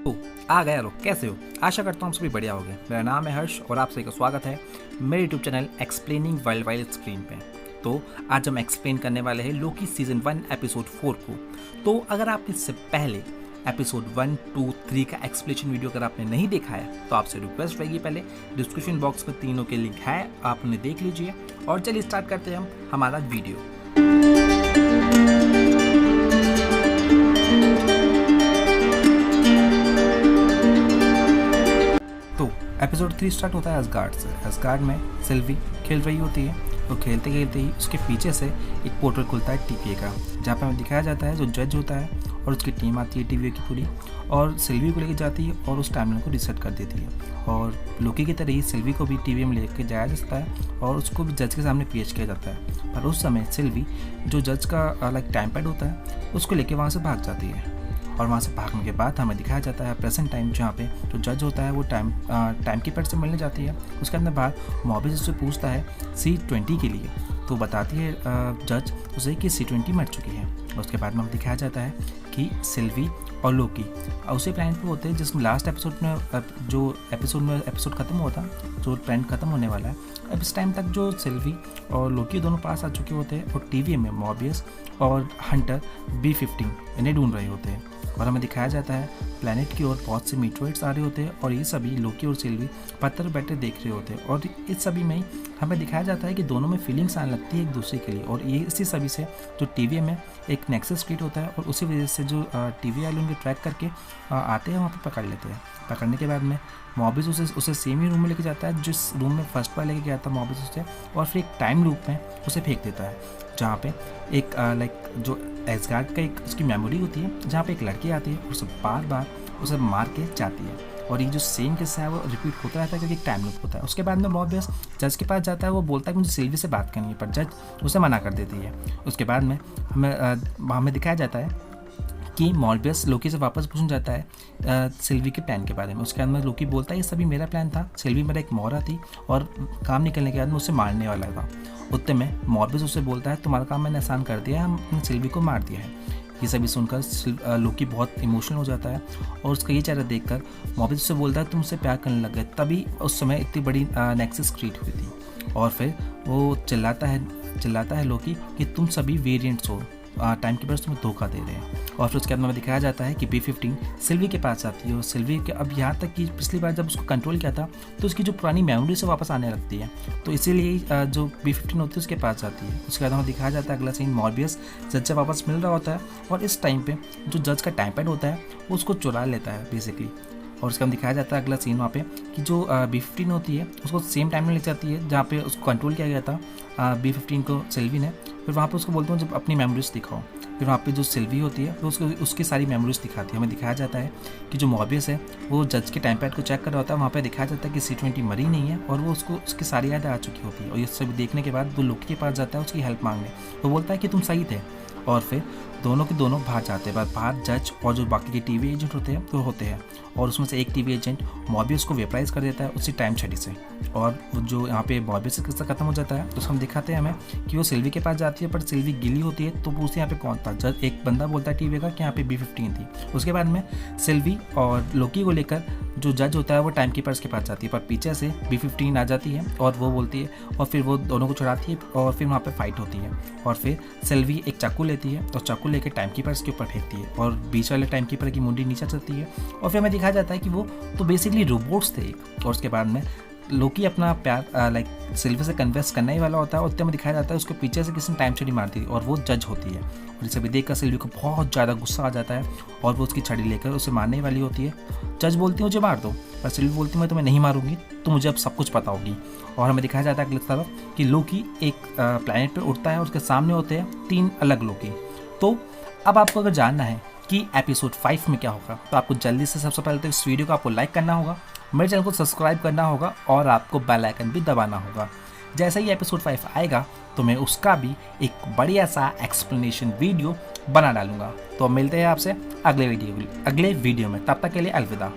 ओ, आ गए लोग, कैसे हो? आशा करता हूँ आप सभी बढ़िया होंगे। मेरा नाम है हर्ष और आप सभी का स्वागत है मेरे YouTube channel explaining world wide screen पे। तो आज हम एक्सप्लेन करने वाले हैं लोकी सीजन 1 एपिसोड 4 को। तो अगर आप इससे पहले एपिसोड 1, 2, 3 का एक्सप्लेनेशन वीडियो अगर आपने नहीं देखा है तो आपसे रिक्वेस्ट रहेगी, पहले डिस्क्रिप्शन बॉक्स में तीनों के लिंक है, आप उन्हें देख लीजिए। और चलिए स्टार्ट करते हैं हम हमारा वीडियो। एपिसोड 3 स्टार्ट होता है असगार्ड से। असगार्ड में सिल्वी खेल रही होती है, तो खेलते खेलते ही उसके पीछे से एक पोर्टल खुलता है टीवीए का, जहाँ पे हमें दिखाया जाता है जो जज होता है और उसकी टीम आती है टीवीए की पूरी, और सिल्वी को लेकर जाती है और उस टाइमलाइन को रीसेट कर देती है। और लोकी की तरह ही सिल्वी को भी टीवीए में लेकर जाया जाता है और उसको भी जज के सामने पेश किया जाता है। पर उस समय सिल्वी जो जज का लाइक टाइम पैड होता है उसको लेकर वहाँ से भाग जाती है। और वहाँ से भागने के बाद हमें दिखाया जाता है प्रेजेंट टाइम, जहाँ पे जो जज होता है वो टाइम कीपर से मिलने जाती है। उसके अंदर बाहर मॉबिस उससे पूछता है C20 के लिए, तो बताती है जज उसे कि C20 मर चुकी है। उसके बाद में हमें दिखाया जाता है कि सिल्वी और लोकी उसी प्लानट पे होते हैं जिसमें लास्ट एपिसोड में जो एपिसोड खत्म हुआ था, जो प्लानट खत्म होने वाला है। अब इस टाइम तक जो सिल्वी और लोकी दोनों पास आ चुके होते हैं और टीवी में मॉबियस और हंटर B15 इन्हें ढूंढ रहे होते हैं। और हमें दिखाया जाता है प्लैनेट की ओर बहुत से मीटरोइड्स आ रहे होते हैं और ये सभी लोकी और सिल्वी पत्थर बैठे देख रहे होते हैं। और इस सभी में हमें दिखाया जाता है कि दोनों में फीलिंग्स आने लगती है एक दूसरे के लिए, और ये इसी सभी से जो टीवी में एक नेक्सस क्रिएट होता है और उसी वजह से जो टीवी वाले उनके ट्रैक करके आते हैं वहाँ पर पकड़ लेते हैं। पकड़ने के बाद में मॉबिस उसे सेम ही रूम में लेके जाता है जिस रूम में फर्स्ट बार लेके गया था मॉबिस उसे, और फिर एक टाइम लूप में उसे फेंक देता है, जहाँ पे एक लाइक जो एसगार्ड का एक उसकी मेमोरी होती है, जहाँ पे एक लड़की आती है और उसे बार बार उसे मार के जाती है। और ये जो सेम किस्सा है वो रिपीट होता रहता है क्योंकि एक टाइम लूप होता है। उसके बाद में मॉबियस जज के पास जाता है, वो बोलता है कि मुझे सिल्वी से बात करनी है, पर जज उसे मना कर देती है। उसके बाद में हमें दिखाया जाता है कि मॉर्बियस लोकी से वापस पूछना जाता है सिल्वी के प्लान के बारे में। उसके अंदर लोकी बोलता है ये सभी मेरा प्लान था, सिल्वी मेरा एक मोहरा थी और काम निकलने के बाद में उसे मारने वाला था। उतने में मॉर्बियस उसे बोलता है तुम्हारा काम मैंने आसान कर दिया है, हमने सिल्वी को मार दिया है। ये सभी सुनकर लोकी बहुत इमोशनल हो जाता है और उसका ये चेहरा देखकर मॉर्बियस उससे बोलता है तुमसे प्यार करने लग गए। तभी उस समय इतनी बड़ी नेक्सस क्रिएट हुई थी। और फिर वो चिल्लाता है लोकी कि तुम सभी वेरिएंट्स हो, टाइम कीपर्स तुम्हें धोखा दे रहे हैं। और फिर उसके अंदर में दिखाया जाता है कि B15 सिल्वी के पास आती है और सिल्वी के अब यहाँ तक कि पिछली बार जब उसको कंट्रोल किया था तो उसकी जो पुरानी मेमोरी से वापस आने लगती है, तो इसीलिए जो B15 होती है उसके पास जाती है। उसके बाद हमें दिखाया जाता है अगला सीन मॉर्बियस जज से वापस मिल रहा होता है और इस टाइम पे जो जज का टाइम पैड होता है वो उसको चुरा लेता है बेसिकली। और उसका हम दिखाया जाता है अगला सीन वहाँ पे कि जो B15 होती है उसको सेम टाइम में ले जाती है जहाँ पे उसको कंट्रोल किया गया था B15 को सिल्वी ने। फिर वहाँ पे उसको बोलते हैं जब अपनी मेमोरीज दिखाओ। फिर वहाँ पे जो सिल्वी होती है तो उसकी सारी मेमोरीज दिखाती है। हमें दिखाया जाता है कि जो मॉर्बियस है वो जज के टाइम पैड को चेक कर रहा होता है, वहाँ पे दिखाया जाता है कि C20 मरी नहीं है और वो उसकी सारी यादें आ चुकी होती है। और ये सब देखने के बाद वो लोकी के पास जाता है उसकी हेल्प मांगने, वो बोलता है कि तुम सही थे। और फिर दोनों के दोनों बाहर जाते हैं। बाहर जज और जो बाकी के टीवी एजेंट होते हैं और उसमें से एक टीवी एजेंट मॉर्बियस को वेपराइज कर देता है उसी टाइम छड़ी से। और जो यहाँ पे मॉर्बियस का किस्सा खत्म हो जाता है तो हम दिखाते हैं हमें कि वो सिल्वी के पास जाती है, पर सिल्वी गिली होती है तो पूछती है यहाँ पे कौन था। जज एक बंदा बोलता है टीवी का कि यहाँ पे B15 थी। उसके बाद में सिल्वी और लोकी को लेकर जो जज होता है वो टाइम कीपर्स के पास जाती है, पर पीछे से B15 आ जाती है और वो बोलती है और फिर वो दोनों को छुड़ाती है और फिर वहाँ पे फाइट होती है। और फिर सिल्वी एक चाकू लेती है और चाकू लेकर टाइम कीपर्स के ऊपर फेंकती है और बीच वाले टाइम कीपर की मुंडी नीचे चलती है। और फिर हमें दिखाया जाता है कि वो तो बेसिकली रोबोट्स थे। और उसके बाद में लोकी अपना प्यार लाइक सिल्वी से कन्वेंस करने ही वाला होता है और उतने में दिखाया जाता है उसको पीछे से किसी ने टाइम छड़ी मारती है और वो जज होती है। और इसे भी देखकर सिल्वी को बहुत ज़्यादा गुस्सा आ जाता है और वो उसकी छड़ी लेकर उसे मारने वाली होती है। जज बोलती है मुझे मार दो, पर सिल्वी बोलती है मैं तुम्हें नहीं मारूंगी, तो मुझे अब सब कुछ पता होगी। और हमें दिखाया जाता है अगली तरफ कि लोकी एक प्लैनेट पर उड़ता है और उसके सामने होते हैं 3 अलग लोकी। तो अब आपको अगर जानना है कि एपिसोड 5 में क्या होगा तो आपको जल्दी से सबसे पहले तो इस वीडियो को आपको लाइक करना होगा, मेरे चैनल को सब्सक्राइब करना होगा और आपको बेल आइकन भी दबाना होगा। जैसे ही एपिसोड 5 आएगा तो मैं उसका भी एक बढ़िया सा एक्सप्लेनेशन वीडियो बना डालूंगा। तो मिलते हैं आपसे अगले वीडियो में। तब तक के लिए अलविदा।